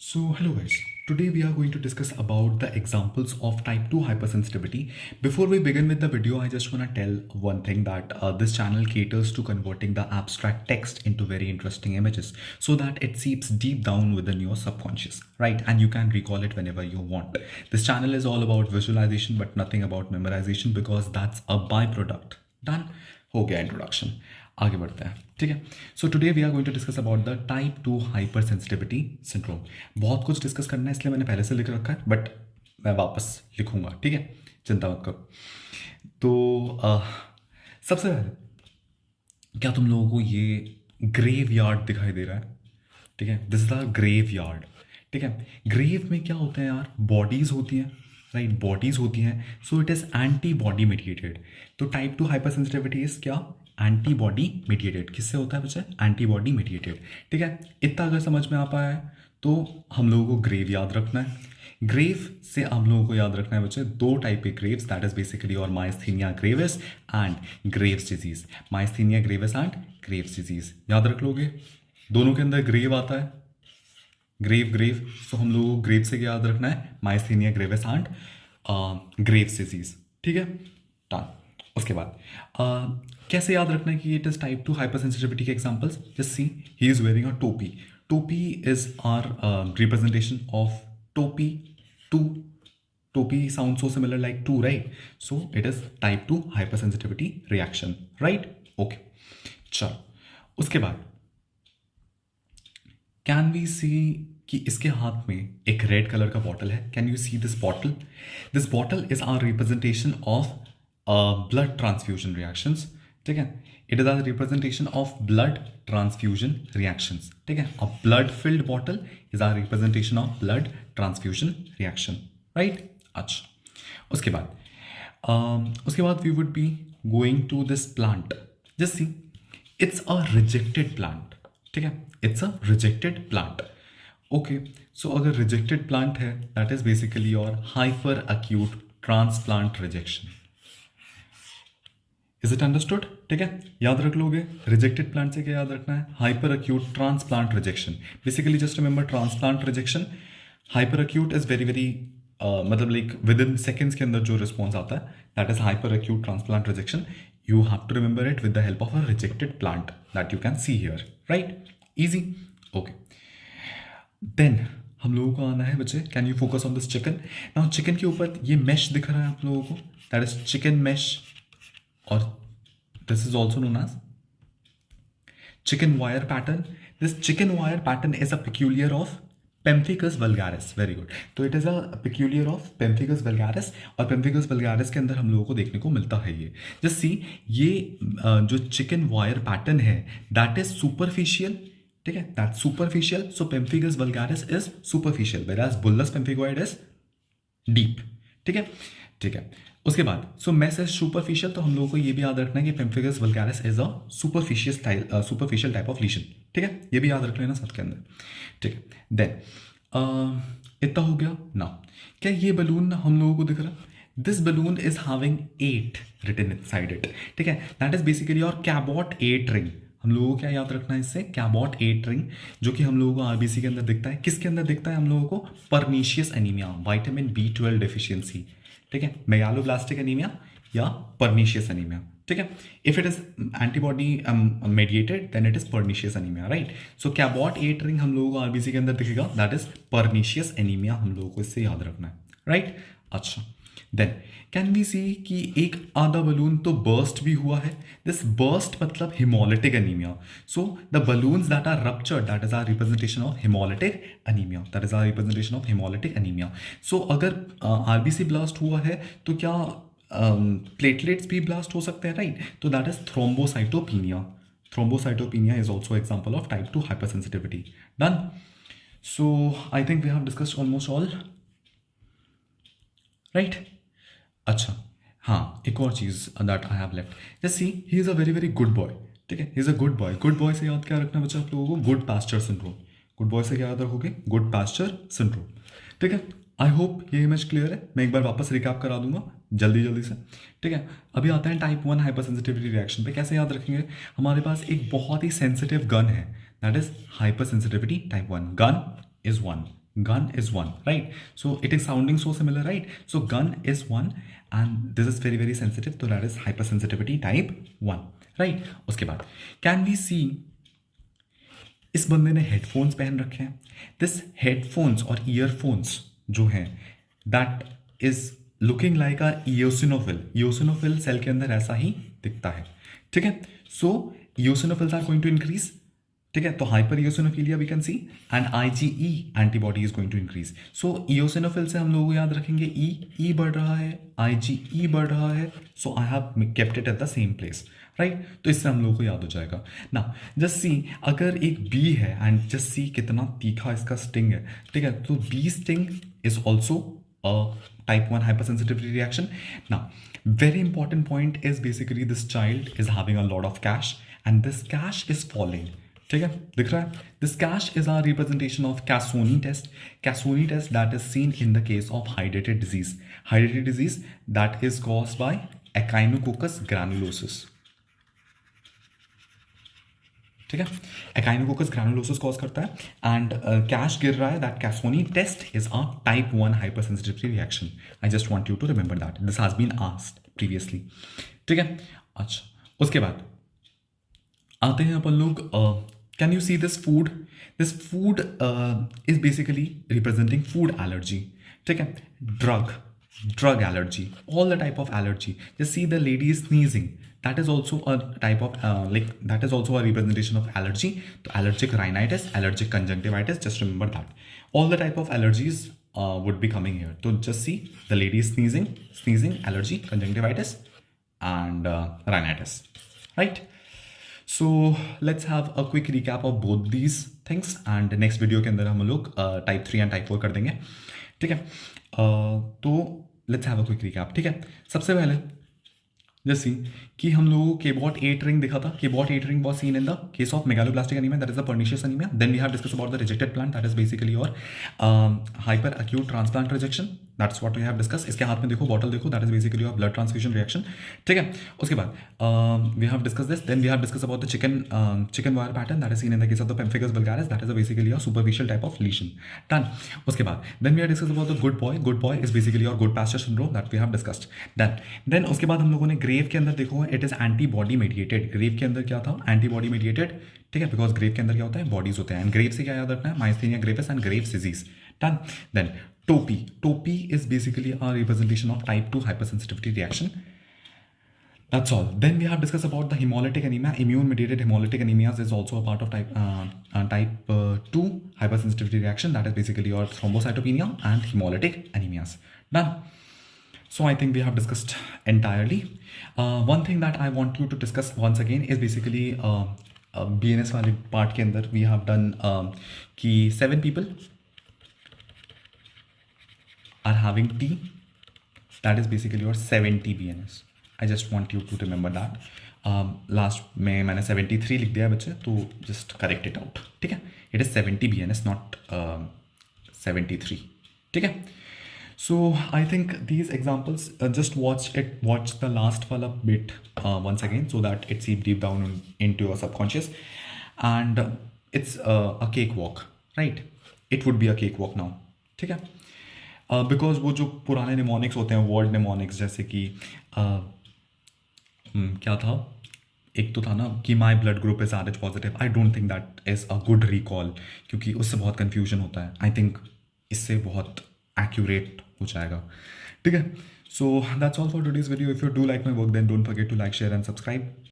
So, hello guys. Today we are going to discuss about the examples of type 2 hypersensitivity. Before we begin with the video, I just want to tell one thing that this channel caters to converting the abstract text into very interesting images so that it seeps deep down within your subconscious, right? And you can recall it whenever you want. This channel is all about visualization but nothing about memorization because that's a byproduct. Done? हो गया introduction. आगे बढ़ते हैं. ठीक है. So today we are going to discuss about the type 2 hyper sensitivity syndrome. बहुत कुछ discuss करना है इसलिए मैंने पहले से लिख रखा है बट मैं वापस लिखूंगा. ठीक है, चिंता मत करो. तो सबसे पहले क्या तुम लोगों को ये ग्रेव यार्ड दिखाई दे रहा है? ठीक है, this is the graveyard. ठीक है, ग्रेव में क्या होते हैं यार? बॉडीज होती हैं, राइट? बॉडीज होती हैं. सो इट इज एंटीबॉडी मेडिएटेड. तो टाइप 2 हाइपर सेंसिटिविटी इज क्या? Antibody mediated. किससे होता है बच्चे? Antibody mediated. ठीक है, इतना अगर समझ में आ पाया है तो हम लोगों को ग्रेव याद रखना है. ग्रेव से हम लोगों को याद रखना है बच्चे दो टाइप के ग्रेव्स, दैट इज बेसिकली और myasthenia gravis and Graves disease. Myasthenia gravis and Graves disease याद रख लोगे. दोनों के अंदर ग्रेव आता है, ग्रेव. सो हम लोगों को ग्रेव से क्या याद रखना है? Myasthenia gravis and Graves disease. ठीक है, डन. उसके बाद कैसे याद रखना है कि it is type 2 hyper sensitivity के examples? Just see, he is wearing a topi. Topi is are representation of topi. Topi sound so similar like two, right? So it is type 2 hyper sensitivity reaction, right? Okay, चलो. उसके बाद can we सी कि इसके हाथ में एक red colour का बॉटल है. Can you see this bottle? This bottle is are representation of blood transfusion reactions. ठीक है, it is are representation of blood transfusion reactions. ठीक है, a blood filled bottle is are representation of blood transfusion reaction, right? अच्छा, उसके बाद we would be going to this plant. Just see, it's a rejected plant. ठीक है, it's a rejected plant. Okay, सो अगर rejected plant है that is basically your hyper acute transplant rejection. Is it understood? ठीक है, याद रख लोगे. Rejected plant से क्या याद रखना है? Hyper acute transplant rejection. Basically just remember transplant rejection. Hyper acute is very मतलब लाइक विद इन सेकेंड्स के अंदर जो रिस्पॉन्स आता है that is hyper acute transplant rejection. You have to remember it with the help of a rejected plant that you can see here, right? Easy. Okay, then हम लोगों को आना है बच्चे. Can you focus on this chicken? Now chicken के ऊपर ये mash दिख रहा है आप लोगों को, दैट इज चिकन मैश, और this is also known as chicken wire pattern. This chicken wire pattern is a peculiar of Pemphigus vulgaris. Very good. तो it is a peculiar of Pemphigus vulgaris, और Pemphigus vulgaris के अंदर हम लोगों को देखने को मिलता है ये. Just see, ये जो chicken wire pattern है that is superficial. ठीक है, that's superficial. So Pemphigus vulgaris is superficial, whereas bullous pemphigoid is deep. ठीक है. उसके बाद सो मैस इज सुपरफिशियल, तो हम लोगों को ये भी याद रखना है कि pemphigus vulgaris is a superficial type of लीशन. ठीक है, ये भी याद रख लेना साथ के अंदर. ठीक है, देन इतना हो गया. नाउ क्या ये बलून हम लोगों को दिख रहा? This balloon is having 8 written inside it. ठीक है, दैट इज बेसिकली और कैबॉट 8 रिंग. हम लोगों को क्या याद रखना है इससे? कैबॉट 8 रिंग, जो कि हम लोगों को आरबीसी के अंदर दिखता है. किसके अंदर दिखता है हम लोगों को? Pernicious anaemia, vitamin B12 deficiency. ठीक है, मेगालोब्लास्टिक एनीमिया या परनीशियस एनीमिया. ठीक है, if it is antibody mediated then it is pernicious anaemia, right? So Cabot 8 ring हम लोगों को आरबीसी के अंदर दिखेगा, दैट इज परनीशियस एनीमिया. हम लोगों को इससे याद रखना है, राइट? अच्छा, देन कैन वी सी कि एक आधा बलून तो बर्स्ट भी हुआ है. दिस बर्स्ट मतलब haemolytic anaemia. So the balloons that are ruptured that is are representation of haemolytic anaemia. That is are representation of haemolytic anaemia. So अगर आरबीसी ब्लास्ट हुआ है तो क्या प्लेटलेट्स भी ब्लास्ट हो सकते हैं, राइट? तो that is thrombocytopenia. Thrombocytopenia is also example of type 2 hyper sensitivity. Done. So I think we have discussed almost all, right? अच्छा, हाँ, एक और चीज़ that I have left. Just see, he is a very good boy. ठीक है, he is a good boy. Good boy से याद क्या रखना बच्चा आप लोगों को? Goodpasture syndrome. Good boy से क्या याद रखोगे? Good pasture syndrome. ठीक है, आई होप ये इमेज क्लियर है. मैं एक बार वापस रिकैप करा दूंगा जल्दी से. ठीक है, अभी आते हैं टाइप 1 हाइपर सेंसिटिविटी रिएक्शन पे. कैसे याद रखेंगे? हमारे पास एक बहुत ही सेंसिटिव गन है, that is hyper sensitivity type 1. Gun is 1. gun is 1, right? So it is sounding so similar, right? So gun is 1 and this is very very sensitive, so that is hypersensitivity type 1, right? उसके बाद can we see इस बंदे ने headphones पहन रखे हैं. This headphones और earphones जो हैं that is looking like a eosinophil. Eosinophil cell के अंदर ऐसा ही दिखता है, ठीक है. So eosinophils are going to increase, ठीक है. तो hypereosinophilia we can see and IgE antibody is going to increase. So eosinophil से हम लोग को याद रखेंगे ई बढ़ रहा है, आईजीई बढ़ रहा है. So I have kept it at the same place, right. तो इससे हम लोगों को याद हो जाएगा ना. जस्ट सी अगर एक बी है एंड जस्ट सी कितना तीखा इसका स्टिंग है, ठीक है. तो bee sting is also a type 1 hypersensitivity reaction. Now, very important point is basically this child is having a lot of cash and this cash is falling. ठीक है, दिख रहा है. This cash is our representation of Cassoni test. Cassoni test that is seen in the case of hydrated disease. Hydrated disease that is caused by Echinococcus granulosus. ठीक है, एकाइनोकोकस ग्रैनुलोसिस cause करता है and cash गिर रहा है. That Casoni test is a type 1 hypersensitivity reaction. I just want you to remember that this has been asked previously, ठीक है. अच्छा, उसके बाद आते हैं अपन लोग. Can you see this food? This food is basically representing food allergy, ठीक है. Drug allergy, all the type of allergy. Just see the lady is sneezing. That is also a type of that is also a representation of allergy. So allergic rhinitis, allergic conjunctivitis. Just remember that all the type of allergies would be coming here. So just see the lady is sneezing, allergy, conjunctivitis, and rhinitis, right? So let's have a quick recap of both these things and next video के अंदर हम लोग type 3 and type 4 कर देंगे, ठीक है. तो let's have a quick recap, ठीक है. सबसे पहले जैसे कि हम लोगों को केबॉट 8 रिंग दिखा था. केबॉट 8 ring was seen in the case of megaloblastic anemia, that is the pernicious anemia. Then we have discussed about the rejected plant, that is basically your hyper acute transplant rejection. That's what we have discussed. इसके हाथ में देखो, bottle देखो, that is basically your blood transfusion reaction, ठीक है. उसके बाद we have discussed this. Then we have discussed about the chicken wire pattern that is seen in the case of the pemphigus vulgaris, that is basically a superficial type of lesion. Done. उसके बाद then we have discussed about the good boy. Good boy is basically your good pasture syndrome that we have discussed. Then उसके बाद हम लोगों ने grave के अंदर देखो, it is antibody mediated. Grave के अंदर क्या था? एंटीबॉडी मेडिएटेड, ठीक है. बिकॉज ग्रेव के अंदर क्या होता है? बॉडीज होते हैं. एंड ग्रेव से क्या याद रखना है? Myasthenia gravis and Graves disease. Done. Then टोपी is basically a representation of type 2 hypersensitivity reaction. That's all. Then we have discussed about the hemolytic anemia. Immune-mediated hemolytic anemias is also a part of type 2 hypersensitivity reaction. That is basically your thrombocytopenia and hemolytic anemias. Done. So I think we have discussed entirely. One thing that I want you to discuss once again is basically BNS वाले part के अंदर we have done कि 7 people are having T, that is basically your 70 BNS. I just want you to remember that. Last में मैंने 73 लिख दिया है बच्चे, तो just correct it out, ठीक है. It is 70 BNS, not 73, ठीक है. So I think these examples, just watch the last wala bit once again so that it seeps deep down into your subconscious, and it's a cakewalk, right? It would be a cakewalk now, ठीक है. Because वो जो पुराने mnemonics होते हैं, word mnemonics, जैसे कि क्या था, एक तो था ना कि my blood group is RH positive. I don't think that is a good recall, क्योंकि उससे बहुत कन्फ्यूजन होता है. आई थिंक इससे बहुत एक्यूरेट हो जाएगा, ठीक है. So that's all for today's video. If you do like my work then don't forget to like, share and subscribe.